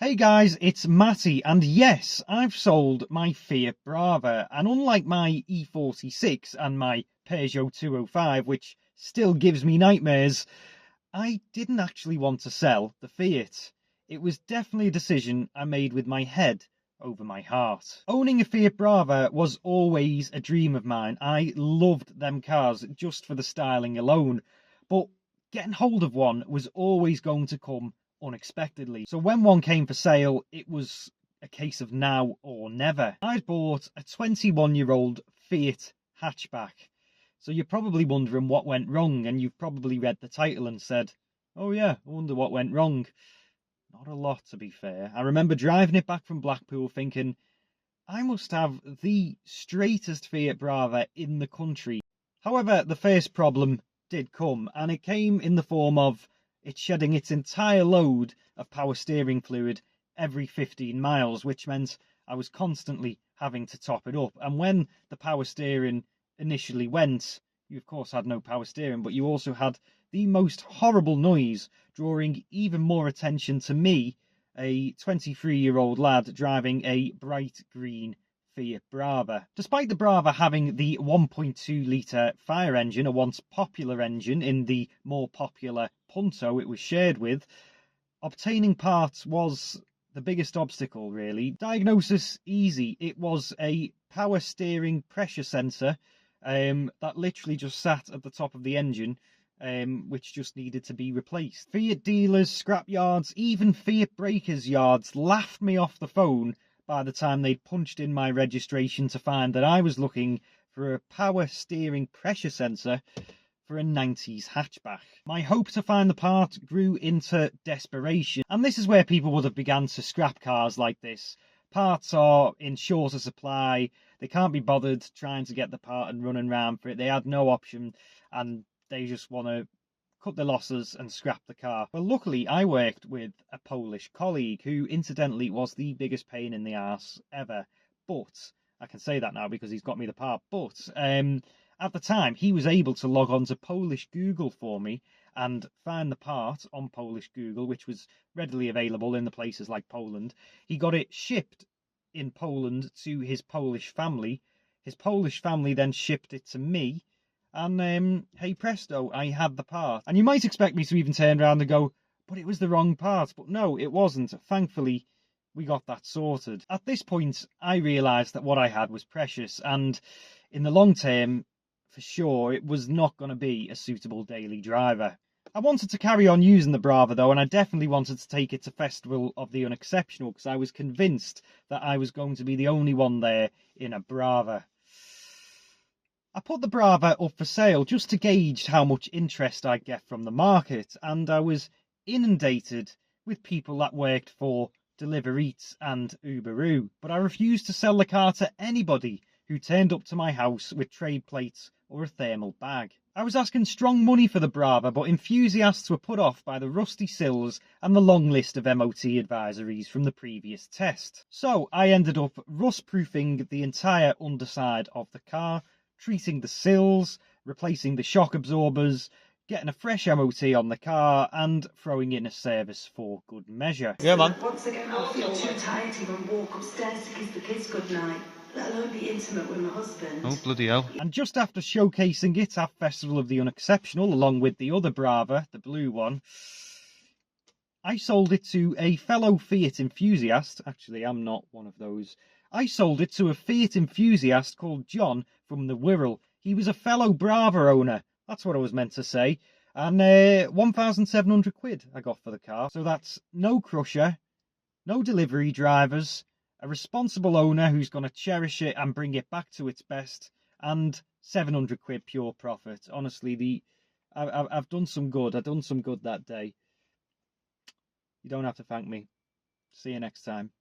Hey guys, it's Matty, and yes, I've sold my Fiat Brava, and unlike my E46 and my Peugeot 205, which still gives me nightmares, I didn't actually want to sell the Fiat. It was definitely a decision I made with my head over my heart. Owning a Fiat Brava was always a dream of mine. I loved them cars just for the styling alone, but getting hold of one was always going to come unexpectedly. So when one came for sale, it was a case of now or never. I'd bought a 21-year-old Fiat hatchback. So you're probably wondering what went wrong, and you've probably read the title and said, oh yeah, I wonder what went wrong. Not a lot, to be fair. I remember driving it back from Blackpool thinking, I must have the straightest Fiat Brava in the country. However, the first problem did come, and it came in the form of it shedding its entire load of power steering fluid every 15 miles, which meant I was constantly having to top it up. And when the power steering initially went, you of course had no power steering, but you also had the most horrible noise, drawing even more attention to me, a 23-year-old lad driving a bright green Fiat Brava. Despite the Brava having the 1.2 litre fire engine, a once popular engine in the more popular Punto it was shared with, obtaining parts was the biggest obstacle, really. Diagnosis easy. It was a power steering pressure sensor that literally just sat at the top of the engine, which just needed to be replaced. Fiat dealers, scrap yards, even Fiat breakers yards laughed me off the phone by the time they'd punched in my registration to find that I was looking for a power steering pressure sensor for a 90s hatchback. My hope to find the part grew into desperation, and this is where people would have begun to scrap cars like this. Parts are in shorter supply, they can't be bothered trying to get the part and running around for it, they had no option, and they just want to cut their losses and scrap the car. Well, luckily I worked with a Polish colleague who incidentally was the biggest pain in the arse ever, but I can say that now because he's got me the part. But at the time he was able to log on to Polish Google for me and find the part on Polish Google, which was readily available in the places like Poland. He got it shipped in Poland to his Polish family. His Polish family then shipped it to me, and hey presto, I had the part. And you might expect me to even turn around and go, but it was the wrong part. But no, it wasn't. Thankfully, we got that sorted. At this point, I realised that what I had was precious, and in the long term, for sure, it was not going to be a suitable daily driver. I wanted to carry on using the Brava though, and I definitely wanted to take it to Festival of the Unexceptional because I was convinced that I was going to be the only one there in a Brava. I put the Brava up for sale just to gauge how much interest I'd get from the market, and I was inundated with people that worked for Deliver Eats and Uberoo, but I refused to sell the car to anybody who turned up to my house with trade plates or a thermal bag. I was asking strong money for the Brava, but enthusiasts were put off by the rusty sills and the long list of MOT advisories from the previous test. So I ended up rust-proofing the entire underside of the car, treating the sills, replacing the shock absorbers, getting a fresh MOT on the car, and throwing in a service for good measure. Yeah, man. Once again, I'll feel too tired to even walk upstairs to kiss the kids goodnight, let alone be intimate with my husband. Oh, bloody hell. And just after showcasing it at Festival of the Unexceptional, along with the other Brava, the blue one, I sold it to a fellow Fiat enthusiast. Actually, I'm not one of those. I sold it to a Fiat enthusiast called John from the Wirral. He was a fellow Brava owner. That's what I was meant to say. And 1,700 quid I got for the car. So that's no crusher, no delivery drivers, a responsible owner who's going to cherish it and bring it back to its best, and 700 quid pure profit. Honestly, I've done some good. I've done some good that day. You don't have to thank me. See you next time.